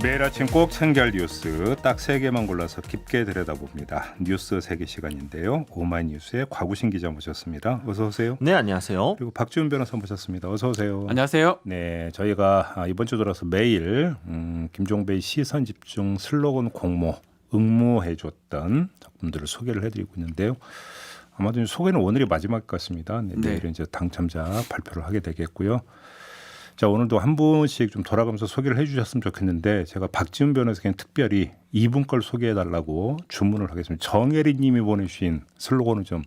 매일 아침 꼭 챙겨할 뉴스 딱 3개만 골라서 깊게 들여다봅니다. 뉴스 세계 시간인데요. 오마이뉴스의 곽우신 기자 모셨습니다. 어서 오세요. 네, 안녕하세요. 그리고 박지훈 변호사 모셨습니다. 어서 오세요. 안녕하세요. 네, 저희가 이번 주 들어서 매일 김종배의 시선집중 슬로건 공모 응모해줬던 작품들을 소개를 해드리고 있는데요. 아마도 소개는 오늘이 마지막 같습니다. 네, 내일은 이제 당첨자 발표를 하게 되겠고요. 자, 오늘도 한 분씩 좀 돌아가면서 소개를 해주셨으면 좋겠는데 제가 박지훈 변호사께 특별히 이분 걸 소개해달라고 주문을 하겠습니다. 정혜리님이 보내주신 슬로건은 좀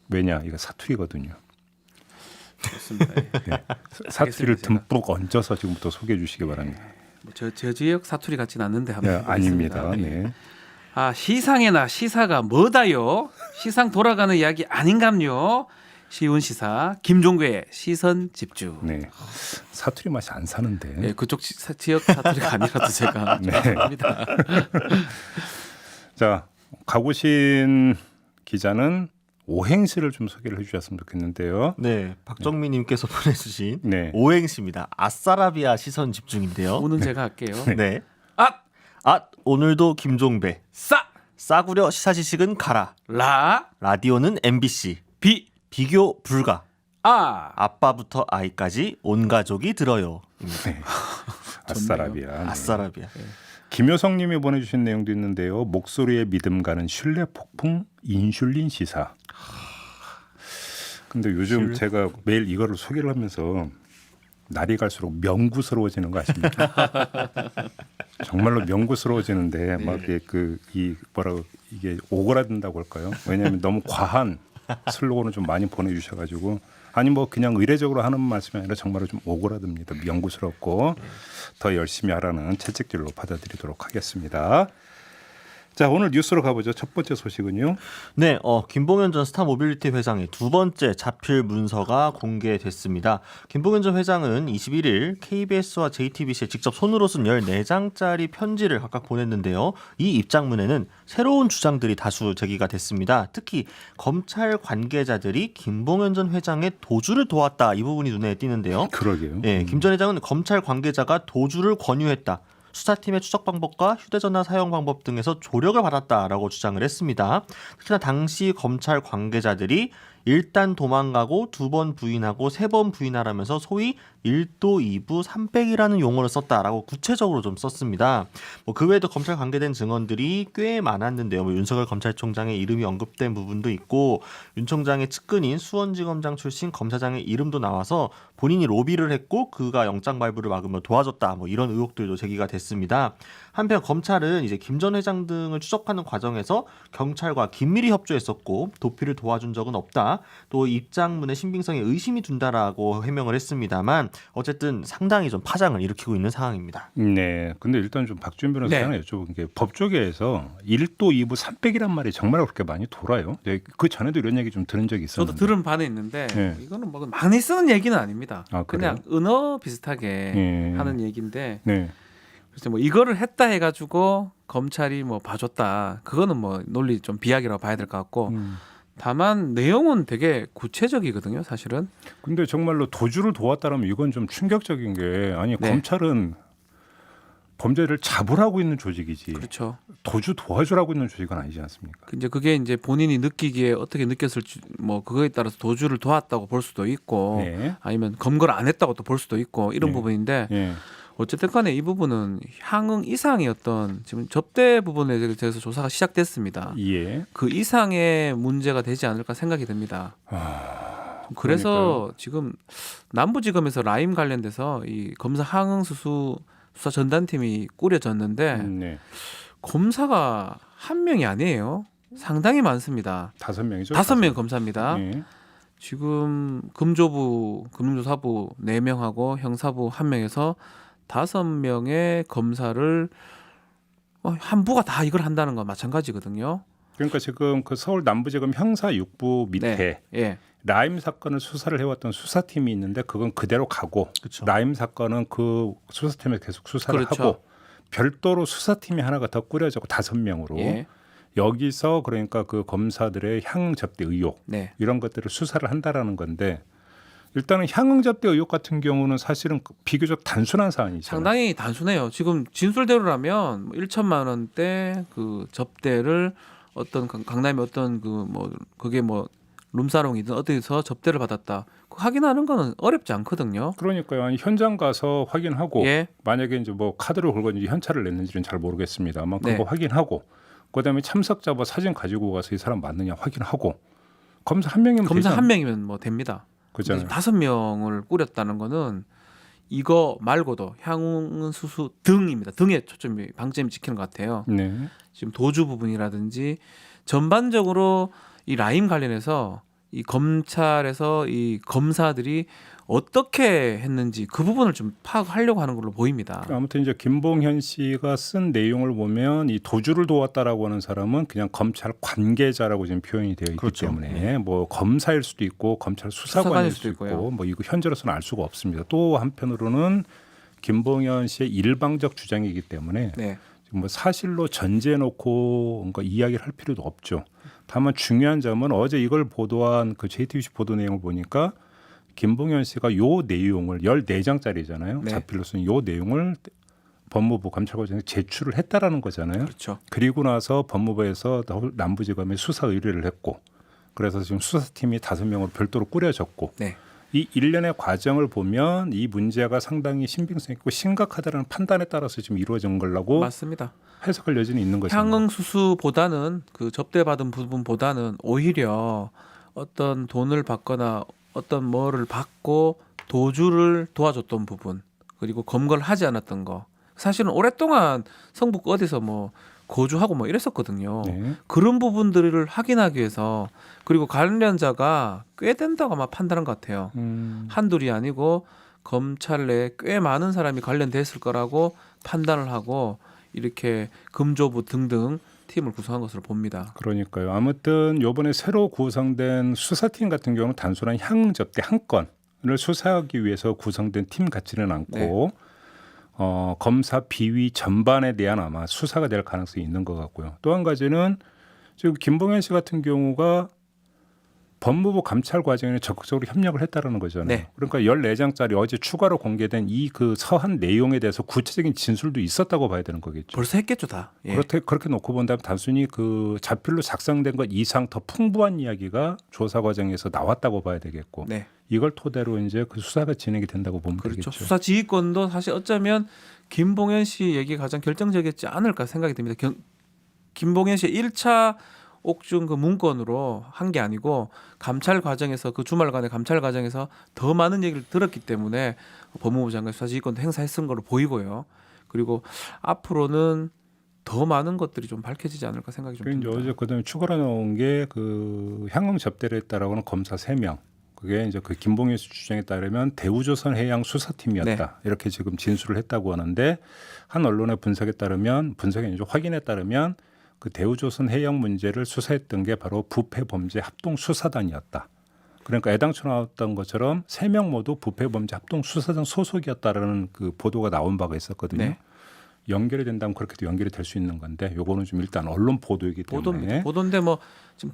왜냐 이거 사투리거든요. 좋습니다. 네. 사투리를 듬뿍 얹어서 지금부터 소개해 주시기 바랍니다. 저 지역 사투리 같지는 않는데 한번 네, 아닙니다. 네. 아, 시상에나 시사가 뭐다요? 시상 돌아가는 이야기 아닌감요? 쉬운 시사 김종배의 시선 집중. 네. 사투리 맛이 안 사는데. 네, 그쪽 지역 사투리가 아니라도 제가 네. 합니다. 자, 가구신 기자는 오행시를 좀 소개를 해주셨으면 좋겠는데요. 네, 박정민님께서 보내주신 네. 오행시입니다. 아싸라비아 시선 집중인데요. 오는 제가 할게요. 네. 앗! 오늘도 김종배. 싸! 싸구려 시사지식은 가라. 라! 라디오는 MBC. 비! 비교 불가. 아! 아빠부터 아이까지 온 가족이 들어요. 네. 아싸라비아. 네. 아싸라비아. 김효성님이 보내주신 내용도 있는데요. 목소리에 믿음 가는 신뢰 폭풍 인슐린 시사. 근데 요즘 제가 매일 이거를 소개를 하면서 날이 갈수록 명구스러워지는 거 아십니까? 정말로 명구스러워지는데 막 이게 오그라든다고 할까요? 왜냐하면 너무 과한 슬로건을 좀 많이 보내주셔가지고 아니 뭐 그냥 의례적으로 하는 말씀이 아니라 정말로 좀 오그라듭니다. 명구스럽고 더 열심히 하라는 채찍질로 받아들이도록 하겠습니다. 자, 오늘 뉴스로 가보죠. 첫 번째 소식은요. 네, 김봉현 전 스타모빌리티 회장의 두 번째 자필 문서가 공개됐습니다. 김봉현 전 회장은 21일 KBS와 JTBC에 직접 손으로 쓴 14장짜리 편지를 각각 보냈는데요. 이 입장문에는 새로운 주장들이 다수 제기가 됐습니다. 특히 검찰 관계자들이 김봉현 전 회장의 도주를 도왔다, 이 부분이 눈에 띄는데요. 그러게요. 네, 김 전 회장은 검찰 관계자가 도주를 권유했다. 수사팀의 추적 방법과 휴대전화 사용 방법 등에서 조력을 받았다라고 주장을 했습니다. 특히나 당시 검찰 관계자들이 일단 도망가고 두 번 부인하고 세 번 부인하라면서 소위 1도 2부 3백이라는 용어를 썼다라고 구체적으로 좀 썼습니다. 그 외에도 검찰 관계된 증언들이 꽤 많았는데요. 윤석열 검찰총장의 이름이 언급된 부분도 있고 윤 총장의 측근인 수원지검장 출신 검사장의 이름도 나와서 본인이 로비를 했고 그가 영장 발부를 막으며 도와줬다, 이런 의혹들도 제기가 됐습니다. 한편 검찰은 이제 김 전 회장 등을 추적하는 과정에서 경찰과 긴밀히 협조했었고 도피를 도와준 적은 없다. 또 입장문의 신빙성에 의심이 둔다라고 해명을 했습니다만 어쨌든 상당히 좀 파장을 일으키고 있는 상황입니다. 네. 근데 일단 좀 박지훈 변호사는 여쭤본 게 법조계에서 1도 2부 3백이란 말이 정말 그렇게 많이 돌아요. 네, 그 전에도 이런 얘기 좀 들은 적이 있었는데. 저도 들은 바는 있는데 네. 이거는 뭐 많이 쓰는 얘기는 아닙니다. 아, 그냥 은어 비슷하게 하는 얘기인데 네. 그래서 뭐 이거를 했다 해가지고 검찰이 뭐 봐줬다, 그거는 뭐 논리 좀 비약이라고 봐야 될 것 같고 다만 내용은 되게 구체적이거든요, 사실은. 근데 정말로 도주를 도왔다라면 이건 좀 충격적인 게 아니 네. 검찰은 범죄를 잡으라고 있는 조직이지. 그렇죠. 도주 도와주라고 있는 조직은 아니지 않습니까? 그게 이제 본인이 느끼기에 어떻게 느꼈을지 뭐 그거에 따라서 도주를 도왔다고 볼 수도 있고 네. 아니면 검거를 안 했다고 또 볼 수도 있고 이런 네. 부분인데 예. 어쨌든 간에 이 부분은 향응 이상의 어떤 지금 접대 부분에 대해서 조사가 시작됐습니다. 예. 그 이상의 문제가 되지 않을까 생각이 듭니다. 그래서 그러니까요. 지금 남부지검에서 라임 관련돼서 이 검사 항응 수사 전담팀이 꾸려졌는데 네. 검사가 한 명이 아니에요. 상당히 많습니다. 5명이죠. 5명 검사입니다. 예. 지금 금조부, 금융조사부 4명하고 형사부 1명에서 5명의 검사를 한 부가 다 이걸 한다는 건 마찬가지거든요. 그러니까 지금 그 서울 남부지검 형사 6부 밑에 네. 예. 라임 사건을 수사를 해왔던 수사팀이 있는데 그건 그대로 가고 그렇죠. 라임 사건은 그 수사팀에 계속 수사를 그렇죠. 하고 별도로 수사팀이 하나가 더 꾸려졌고 5명으로 예. 여기서 그러니까 그 검사들의 향응 접대 의혹 네. 이런 것들을 수사를 한다라는 건데 일단은 향응 접대 의혹 같은 경우는 사실은 비교적 단순한 사안이죠. 상당히 단순해요. 지금 진술대로라면 뭐 1천만 원대 그 접대를 어떤 강남의 어떤 그 뭐 그게 뭐 룸사롱이든 어디서 접대를 받았다. 그 확인하는 거는 어렵지 않거든요. 그러니까요. 아니, 현장 가서 확인하고 예. 만약에 이제 뭐 카드를 걸건지 현찰을 냈는지는 잘 모르겠습니다만 그거 네. 확인하고 그다음에 참석자 뭐 사진 가지고 가서 이 사람 맞느냐 확인하고 검사 한 명이면 검사 되지 한 명이면 뭐 됩니다. 그잖아요. 5명을 꾸렸다는 거는 이거 말고도 향응 수수 등입니다. 등에 초점이 방점이 찍히는 것 같아요. 네. 지금 도주 부분이라든지 전반적으로 이 라임 관련해서 이 검찰에서 이 검사들이 어떻게 했는지 그 부분을 좀 파악하려고 하는 걸로 보입니다. 아무튼 이제 김봉현 씨가 쓴 내용을 보면 이 도주를 도왔다라고 하는 사람은 그냥 검찰 관계자라고 지금 표현이 되어 있기 그렇죠. 때문에 뭐 검사일 수도 있고 검찰 수사관일 수도 수도 있고 있고요. 뭐 이거 현재로서는 알 수가 없습니다. 또 한편으로는 김봉현 씨의 일방적 주장이기 때문에 네. 뭐 사실로 전제해놓고 뭔가 이야기를 할 필요도 없죠. 다만 중요한 점은 어제 이걸 보도한 그 JTBC 보도 내용을 보니까 김봉현 씨가 요 내용을 14장짜리잖아요. 네. 자필로 쓴 요 내용을 법무부 감찰과정에 제출을 했다라는 거잖아요. 그렇죠. 그리고 나서 법무부에서 남부지검에 수사 의뢰를 했고 그래서 지금 수사팀이 5명으로 별도로 꾸려졌고 네. 이 일련의 과정을 보면 이 문제가 상당히 신빙성 있고 심각하다는 판단에 따라서 지금 이루어진 걸라고 맞습니다. 해석할 여지는 있는 거죠. 향응 수수보다는 그 접대받은 부분보다는 오히려 어떤 돈을 받거나 어떤 뭐를 받고 도주를 도와줬던 부분 그리고 검거를 하지 않았던 거 사실은 오랫동안 성북 어디서 뭐 거주하고 뭐 이랬었거든요. 네. 그런 부분들을 확인하기 위해서 그리고 관련자가 꽤 된다고 아마 판단한 것 같아요. 한둘이 아니고 검찰 내에 꽤 많은 사람이 관련됐을 거라고 판단을 하고 이렇게 금조부 등등 팀을 구성한 것으로 봅니다. 그러니까요. 아무튼 이번에 새로 구성된 수사팀 같은 경우는 단순한 향응 접대 한 건을 수사하기 위해서 구성된 팀 같지는 않고 검사 비위 전반에 대한 아마 수사가 될 가능성이 있는 것 같고요. 또 한 가지는 지금 김봉현 씨 같은 경우가 법무부 감찰 과정에 적극적으로 협력을 했다라는 거잖아요. 네. 그러니까 14장짜리 어제 추가로 공개된 이 그 서한 내용에 대해서 구체적인 진술도 있었다고 봐야 되는 거겠죠. 벌써 했겠죠 다. 예. 그렇게 놓고 본다면 단순히 그 자필로 작성된 것 이상 더 풍부한 이야기가 조사 과정에서 나왔다고 봐야 되겠고 네. 이걸 토대로 이제 그 수사가 진행이 된다고 보면 그렇죠. 되겠죠. 수사 지휘권도 사실 어쩌면 김봉현 씨 얘기가 가장 결정적이었지 않을까 생각이 듭니다. 김봉현 씨의 1차 옥중 그 문건으로 한 게 아니고 감찰 과정에서 그 주말간의 감찰 과정에서 더 많은 얘기를 들었기 때문에 법무부 장관 수사지휘권도 행사했은 걸로 보이고요. 그리고 앞으로는 더 많은 것들이 좀 밝혀지지 않을까 생각이 좀 그리고 이제 듭니다. 어제 그다음에 추가로 나온 게 그 향응 접대를 했다라고 하는 검사 3명. 그게 이제 그 김봉현 씨 주장에 따르면 대우조선 해양 수사팀이었다. 네. 이렇게 지금 진술을 했다고 하는데 한 언론의 분석에 따르면 확인에 따르면 그 대우조선 해양 문제를 수사했던 게 바로 부패범죄 합동수사단이었다. 그러니까 애당초 나왔던 것처럼 3명 모두 부패범죄 합동수사단 소속이었다라는 그 보도가 나온 바가 있었거든요. 네. 연결이 된다면 그렇게도 연결이 될 수 있는 건데 요거는 좀 일단 언론 보도이기 때문에 보도입니다. 보도인데 뭐 지금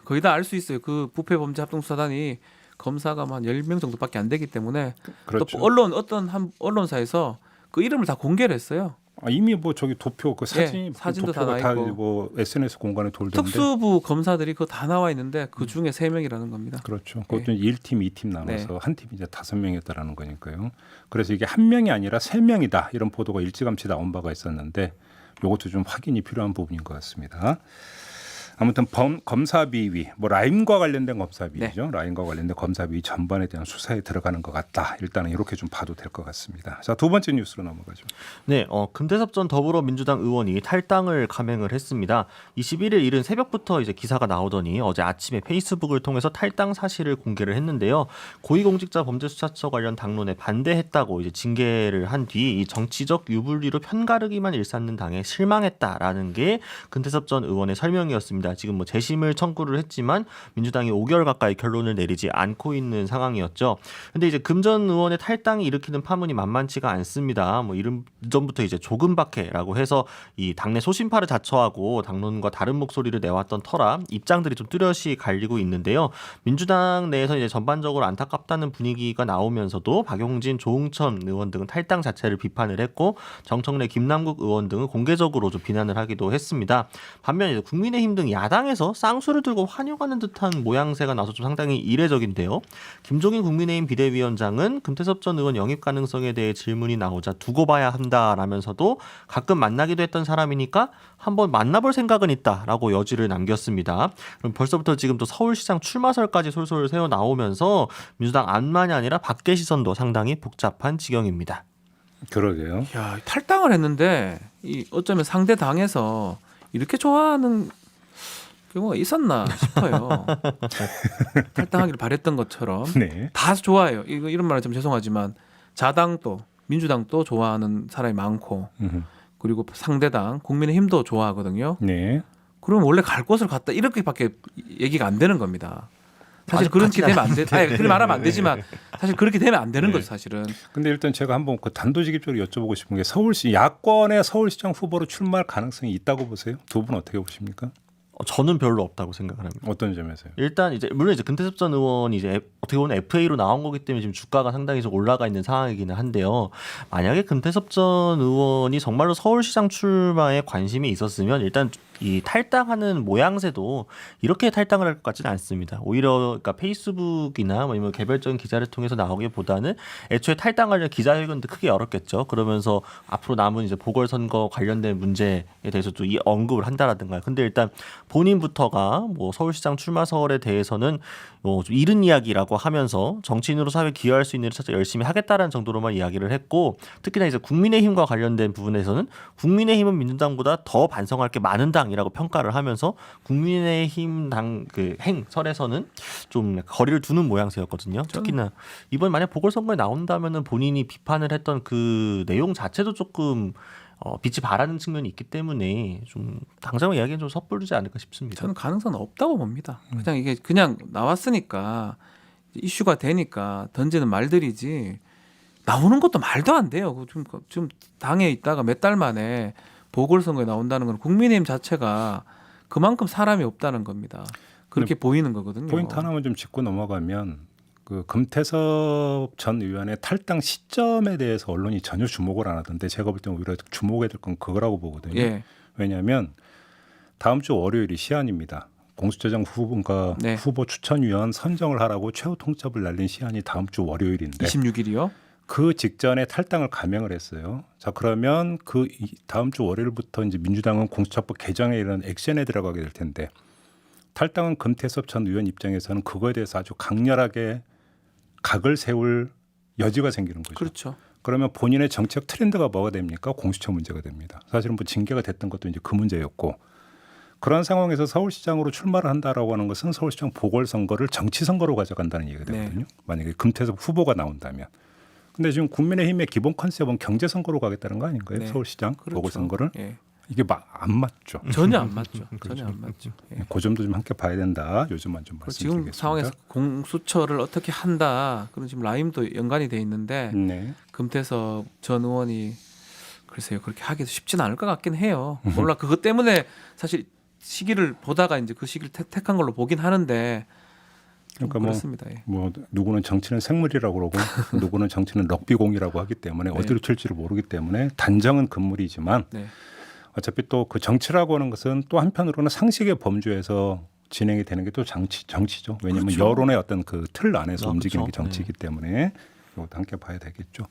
거의 다 알 수 있어요. 그 부패범죄 합동수사단이 검사가 한 10명 정도밖에 안 되기 때문에 그렇죠. 또 어떤 한 언론사에서 그 이름을 다 공개를 했어요. 이미 뭐 저기 도표 그 사진 사진도 다 도표가 나와 있고. 뭐 SNS 공간에 돌던데 특수부 검사들이 그거 다 나와 있는데 그 중에 3명이라는 겁니다. 그렇죠. 그것도 1팀, 2팀 나눠서 네. 한 팀이 이제 5명이었다라는 거니까요. 그래서 이게 한 명이 아니라 3명이다 이런 보도가 일찌감치 나온 바가 있었는데 이것도 좀 확인이 필요한 부분인 것 같습니다. 아무튼 검사 비위, 뭐 라임과 관련된 검사 비위죠. 라임과 관련된 검사 비위 전반에 대한 수사에 들어가는 것 같다. 일단은 이렇게 좀 봐도 될 것 같습니다. 자, 두 번째 뉴스로 넘어가죠. 네, 금태섭 전 더불어민주당 의원이 탈당을 감행을 했습니다. 21일 이른 새벽부터 이제 기사가 나오더니 어제 아침에 페이스북을 통해서 탈당 사실을 공개를 했는데요. 고위공직자 범죄수사처 관련 당론에 반대했다고 이제 징계를 한 뒤 이 정치적 유불리로 편가르기만 일삼는 당에 실망했다라는 게 금태섭 전 의원의 설명이었습니다. 있습니다. 지금 뭐 재심을 청구를 했지만 민주당이 5개월 가까이 결론을 내리지 않고 있는 상황이었죠. 근데 이제 금전 의원의 탈당이 일으키는 파문이 만만치가 않습니다. 뭐 이전부터 이제 조금박해라고 해서 이 당내 소신파를 자처하고 당론과 다른 목소리를 내왔던 터라 입장들이 좀 뚜렷이 갈리고 있는데요. 민주당 내에서 이제 전반적으로 안타깝다는 분위기가 나오면서도 박용진, 조응천 의원 등은 탈당 자체를 비판을 했고 정청래, 김남국 의원 등은 공개적으로 좀 비난을 하기도 했습니다. 반면 이제 국민의힘 등 야당에서 쌍수를 들고 환영하는 듯한 모양새가 나서 좀 상당히 이례적인데요. 김종인 국민의힘 비대위원장은 금태섭 전 의원 영입 가능성에 대해 질문이 나오자 두고 봐야 한다라면서도 가끔 만나기도 했던 사람이니까 한번 만나볼 생각은 있다라고 여지를 남겼습니다. 그럼 벌써부터 지금 또 서울시장 출마설까지 솔솔 새어 나오면서 민주당 안만이 아니라 밖의 시선도 상당히 복잡한 지경입니다. 그러게요. 야, 탈당을 했는데 이 어쩌면 상대 당에서 이렇게 좋아하는 경우가 있었나 싶어요. 탈당하기를 바랬던 것처럼 네. 다 좋아해요. 이런 말은 좀 죄송하지만 자당도 민주당도 좋아하는 사람이 많고 그리고 상대당 국민의힘도 좋아하거든요. 네. 그러면 원래 갈 곳을 갔다 이렇게밖에 얘기가 안 되는 겁니다. 사실 그렇게 되면 안 돼. 아니, 그렇게 말하면 안 되지만 사실 그렇게 되면 안 되는 거죠, 사실은. 근데 일단 제가 한번 그 단도직입적으로 여쭤보고 싶은 게 서울시 야권의 서울시장 후보로 출마할 가능성이 있다고 보세요? 두 분 어떻게 보십니까? 저는 별로 없다고 생각을 합니다. 어떤 점에서요? 일단 이제 물론 이제 금태섭 전 의원이 이제 어떻게 보면 FA로 나온 거기 때문에 지금 주가가 상당히 좀 올라가 있는 상황이기는 한데요. 만약에 금태섭 전 의원이 정말로 서울시장 출마에 관심이 있었으면 일단 이 탈당하는 모양새도 이렇게 탈당을 할 것 같지는 않습니다. 오히려 그러니까 페이스북이나 뭐 개별적인 기자를 통해서 나오기보다는 애초에 탈당하려는 기자회견도 크게 열었겠죠. 그러면서 앞으로 남은 이제 보궐선거 관련된 문제에 대해서 또 이 언급을 한다라든가. 근데 일단 본인부터가 뭐 서울시장 출마설에 대해서는 좀 이른 이야기라고 하면서 정치인으로 사회에 기여할 수 있는 일을 찾아 열심히 하겠다라는 정도로만 이야기를 했고 특히나 이제 국민의힘과 관련된 부분에서는 국민의힘은 민주당보다 더 반성할 게 많은 당이라고 평가를 하면서 국민의힘 당 그 행설에서는 좀 거리를 두는 모양새였거든요. 특히나 이번 만약 보궐선거에 나온다면은 본인이 비판을 했던 그 내용 자체도 조금 빛이 바라는 측면이 있기 때문에 좀 당장의 이야기는 좀 섣부르지 않을까 싶습니다. 저는 가능성은 없다고 봅니다. 그냥 이게 그냥 나왔으니까 이슈가 되니까 던지는 말들이지 나오는 것도 말도 안 돼요. 좀 당에 있다가 몇 달 만에 보궐선거에 나온다는 건 국민의힘 자체가 그만큼 사람이 없다는 겁니다. 그렇게 보이는 거거든요. 포인트 하나만 좀 짚고 넘어가면 그 금태섭 전 의원의 탈당 시점에 대해서 언론이 전혀 주목을 안 하던데 제가 볼 때는 오히려 주목해야 될 건 그거라고 보거든요. 예. 왜냐하면 다음 주 월요일이 시한입니다. 공수처장 후보가 네. 후보 추천위원 선정을 하라고 최후 통첩을 날린 시한이 다음 주 월요일인데 26일이요? 그 직전에 탈당을 감행을 했어요. 자 그러면 그 다음 주 월요일부터 이제 민주당은 공수처법 개정에 이런 액션에 들어가게 될 텐데 탈당은 금태섭 전 의원 입장에서는 그거에 대해서 아주 강렬하게 각을 세울 여지가 생기는 거죠. 그렇죠. 그러면 본인의 정책 트렌드가 뭐가 됩니까? 공수처 문제가 됩니다. 사실은 뭐 징계가 됐던 것도 이제 그 문제였고 그런 상황에서 서울시장으로 출마를 한다라고 하는 것은 서울시장 보궐선거를 정치선거로 가져간다는 얘기가 되거든요. 네. 만약에 금태섭 후보가 나온다면. 근데 지금 국민의힘의 기본 컨셉은 경제선거로 가겠다는 거 아닌가요? 네. 서울시장 그렇죠. 보궐선거를. 예. 이게 안 맞죠. 전혀 안 맞죠. 전혀 안 맞죠. 예. 그 점도 좀 함께 봐야 된다. 요즘만 좀 말씀드리겠습니다. 지금 상황에서 공수처를 어떻게 한다. 그런 지금 라임도 연관이 돼 있는데 네. 금태섭 전 의원이 글쎄요 그렇게 하기도 쉽지는 않을 것 같긴 해요. 몰라 그것 때문에 사실 시기를 보다가 이제 그 시기를 택한 걸로 보긴 하는데 그러니까 그렇습니다. 예. 뭐 누구는 정치는 생물이라고 그러고 누구는 정치는 럭비공이라고 하기 때문에 네. 어디로 튈지를 모르기 때문에 단정은 금물이지만 네. 어차피 또 그 정치라고 하는 것은 또 한편으로는 상식의 범주에서 진행이 되는 게 또 정치죠. 왜냐하면 그렇죠. 여론의 어떤 그 틀 안에서 움직이는 게 그렇죠. 정치이기 때문에 이것도 함께 봐야 되겠죠.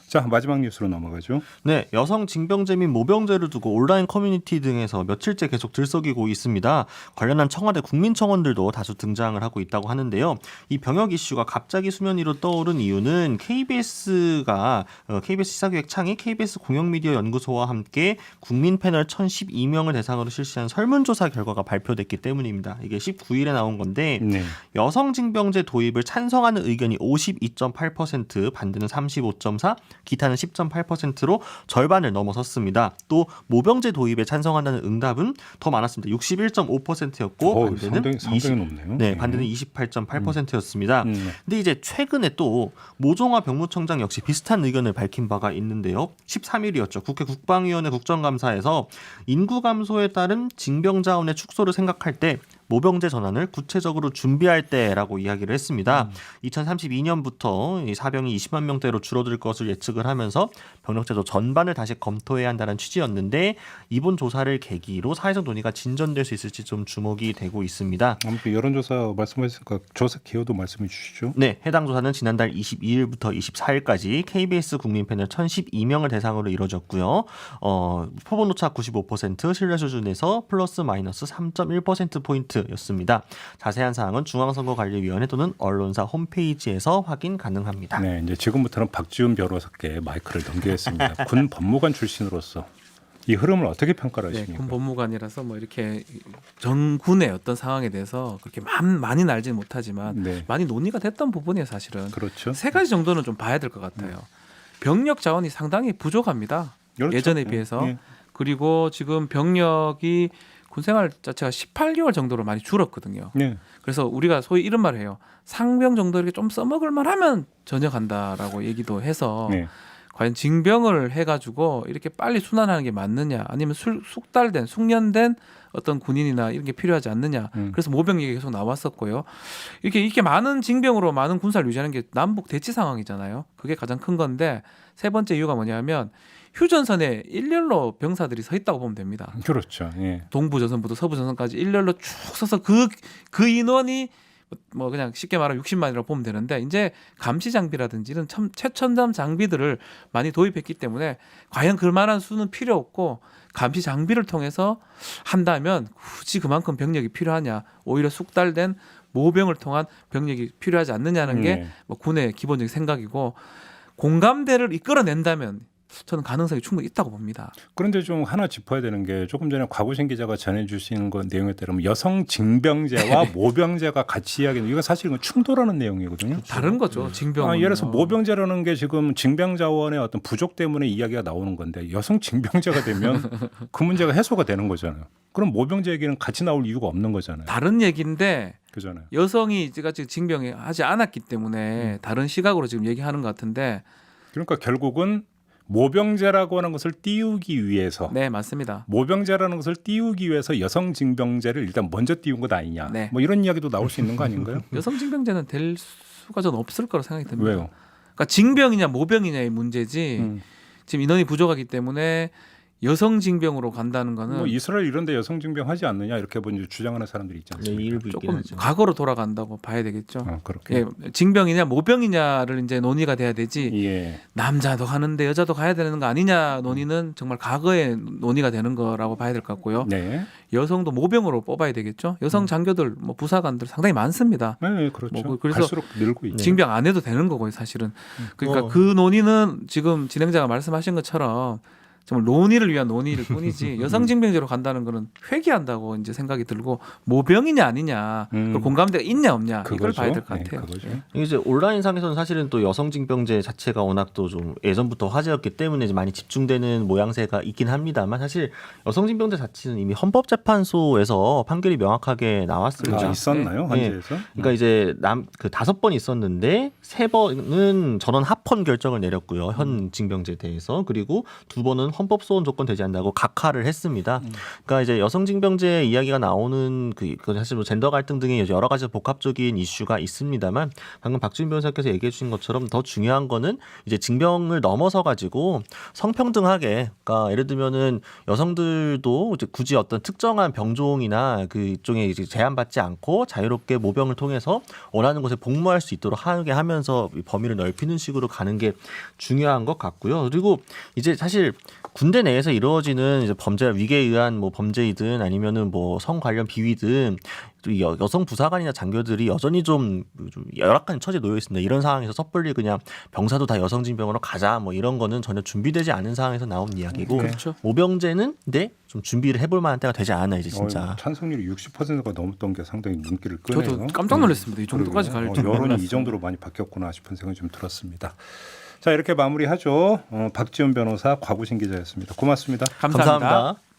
자 마지막 뉴스로 넘어가죠. 네, 여성 징병제 및 모병제를 두고 온라인 커뮤니티 등에서 며칠째 계속 들썩이고 있습니다. 관련한 청와대 국민청원들도 다수 등장을 하고 있다고 하는데요. 이 병역 이슈가 갑자기 수면 위로 떠오른 이유는 KBS가 KBS 시사기획 창의 KBS 공영미디어 연구소와 함께 국민 패널 1,012명을 대상으로 실시한 설문조사 결과가 발표됐기 때문입니다. 이게 19일에 나온 건데 네. 여성 징병제 도입을 찬성하는 의견이 52.8%, 반대는 35.4%, 기타는 10.8%로 절반을 넘어섰습니다. 또 모병제 도입에 찬성한다는 응답은 더 많았습니다. 61.5%였고 반대는 상당히 높네요. 네, 반대는 28.8%였습니다. 근데 이제 최근에 또 모종화 병무청장 역시 비슷한 의견을 밝힌 바가 있는데요. 13일이었죠. 국회 국방위원회 국정감사에서 인구 감소에 따른 징병 자원의 축소를 생각할 때 모병제 전환을 구체적으로 준비할 때라고 이야기를 했습니다. 2032년부터 이 사병이 20만 명대로 줄어들 것을 예측을 하면서 병력제도 전반을 다시 검토해야 한다는 취지였는데 이번 조사를 계기로 사회적 논의가 진전될 수 있을지 좀 주목이 되고 있습니다. 아무튼 여론조사 말씀하셨으니까 조사 기여도 말씀해 주시죠. 네, 해당 조사는 지난달 22일부터 24일까지 KBS 국민 패널 1,012명을 대상으로 이루어졌고요. 표본 오차 95%, 신뢰 수준에서 플러스 마이너스 3.1% 였습니다. 자세한 사항은 중앙선거관리위원회 또는 언론사 홈페이지에서 확인 가능합니다. 네, 이제 지금부터는 박지훈 변호사께 마이크를 넘기겠습니다. 군 법무관 출신으로서 이 흐름을 어떻게 평가를 네, 하십니까? 군 법무관이라서 뭐 이렇게 전군의 어떤 상황에 대해서 그렇게 많이 알지는 못하지만 네. 많이 논의가 됐던 부분이에요, 사실은. 그렇죠. 세 가지 정도는 좀 봐야 될 것 같아요. 병력 자원이 상당히 부족합니다. 그렇죠. 예전에 비해서. 네. 그리고 지금 병력이 군생활 자체가 18개월 정도로 많이 줄었거든요. 네. 그래서 우리가 소위 이런 말을 해요. 상병 정도 이렇게 좀 써먹을 만하면 전역한다라고 얘기도 해서 네. 과연 징병을 해가지고 이렇게 빨리 순환하는 게 맞느냐, 아니면 숙달된 숙련된 어떤 군인이나 이런 게 필요하지 않느냐. 그래서 모병 얘기 계속 나왔었고요. 이렇게 많은 징병으로 많은 군사를 유지하는 게 남북 대치 상황이잖아요. 그게 가장 큰 건데, 세 번째 이유가 뭐냐면 휴전선에 일렬로 병사들이 서 있다고 보면 됩니다. 그렇죠. 예. 동부전선부터 서부전선까지 일렬로 쭉 서서 그 인원이 뭐 그냥 쉽게 말하면 60만이라고 보면 되는데, 이제 감시 장비라든지 이런 최첨단 장비들을 많이 도입했기 때문에 과연 그만한 수는 필요 없고, 감시 장비를 통해서 한다면 굳이 그만큼 병력이 필요하냐, 오히려 숙달된 모병을 통한 병력이 필요하지 않느냐는 게 뭐 군의 기본적인 생각이고, 공감대를 이끌어낸다면 저는 가능성이 충분히 있다고 봅니다. 그런데 좀 하나 짚어야 되는 게, 조금 전에 곽우신 기자가 전해주신 거 내용에 따르면 여성 징병제와 모병제가 같이 이야기하는, 이거 사실 충돌하는 내용이거든요. 다른 거죠. 징병은. 예를 들어서 모병제라는 게 지금 징병 자원의 어떤 부족 때문에 이야기가 나오는 건데, 여성 징병제가 되면 그 문제가 해소가 되는 거잖아요. 그럼 모병제 얘기는 같이 나올 이유가 없는 거잖아요. 다른 얘기인데, 그잖아요. 여성이 제가 지금 징병에 하지 않았기 때문에 다른 시각으로 지금 얘기하는 것 같은데. 그러니까 결국은 모병제라고 하는 것을 띄우기 위해서, 네, 맞습니다. 모병제라는 것을 띄우기 위해서 여성 징병제를 일단 먼저 띄운 것 아니냐. 네. 뭐 이런 이야기도 나올 수 있는 거 아닌가요? 여성 징병제는 될 수가 전 없을 거라고 생각이 듭니다. 왜요? 그러니까 징병이냐 모병이냐의 문제지. 지금 인원이 부족하기 때문에 여성 징병으로 간다는 거는 뭐 이스라엘 이런 데 여성 징병 하지 않느냐, 이렇게 뭐 주장하는 사람들이 있지 네, 않습니까? 일부 있긴 조금 하죠. 과거로 돌아간다고 봐야 되겠죠. 그렇게. 예, 징병이냐 모병이냐를 이제 논의가 돼야 되지. 예. 남자도 가는데 여자도 가야 되는 거 아니냐 논의는 정말 과거에 논의가 되는 거라고 봐야 될 것 같고요. 네. 여성도 모병으로 뽑아야 되겠죠. 여성 장교들, 뭐 부사관들 상당히 많습니다. 네, 그렇죠. 뭐 그래서 갈수록 늘고 있죠. 징병 안 해도 되는 거고요, 사실은. 그러니까 그 논의는 지금 진행자가 말씀하신 것처럼 정말 논의를 위한 논의일 뿐이지, 여성 징병제로 간다는 거는 회귀한다고 이제 생각이 들고, 모병이냐 아니냐, 그 공감대가 있냐 없냐, 이걸 그거죠. 봐야 될 것 네, 같아요. 그거죠. 이제 온라인상에서는 사실은 또 여성징병제 자체가 워낙 또 좀 예전부터 화제였기 때문에 이제 많이 집중되는 모양새가 있긴 합니다만, 사실 여성징병제 자체는 이미 헌법재판소에서 판결이 명확하게 나왔습니다. 있었나요? 네. 헌재에서? 그러니까 이제 그 5번 있었는데 3번은 전원 합헌 결정을 내렸고요. 현 징병제에 대해서. 그리고 2번은 헌법 소원 조건 되지 않는다고 각하를 했습니다. 그러니까 이제 여성 징병제 이야기가 나오는 그 사실 뭐 젠더 갈등 등의 여러 가지 복합적인 이슈가 있습니다만, 방금 박지훈 변호사께서 얘기해 주신 것처럼 더 중요한 거는 이제 징병을 넘어서 가지고 성평등하게, 그러니까 예를 들면은 여성들도 이제 굳이 어떤 특정한 병종이나 그쪽에 이제 제한받지 않고 자유롭게 모병을 통해서 원하는 곳에 복무할 수 있도록 하게 하면서 범위를 넓히는 식으로 가는 게 중요한 것 같고요. 그리고 이제 사실 군대 내에서 이루어지는 이제 범죄, 위계에 의한 뭐 범죄이든 아니면은 뭐 성 관련 비위든 여성 부사관이나 장교들이 여전히 좀 열악한 처지에 놓여 있습니다. 이런 상황에서 섣불리 그냥 병사도 다 여성 징병으로 가자 뭐 이런 거는 전혀 준비되지 않은 상황에서 나온 이야기고, 그렇죠. 모병제는 근데 좀 준비를 해볼 만한 때가 되지 않았나 이제 진짜. 찬성률이 60%가 넘었던 게 상당히 눈길을 끄네요. 저도 깜짝 놀랐습니다. 이 정도까지 갈 줄 여론이 몰랐어요. 이 정도로 많이 바뀌었구나 싶은 생각이 좀 들었습니다. 자 이렇게 마무리하죠. 박지훈 변호사, 곽우신 기자였습니다. 고맙습니다. 감사합니다. 감사합니다.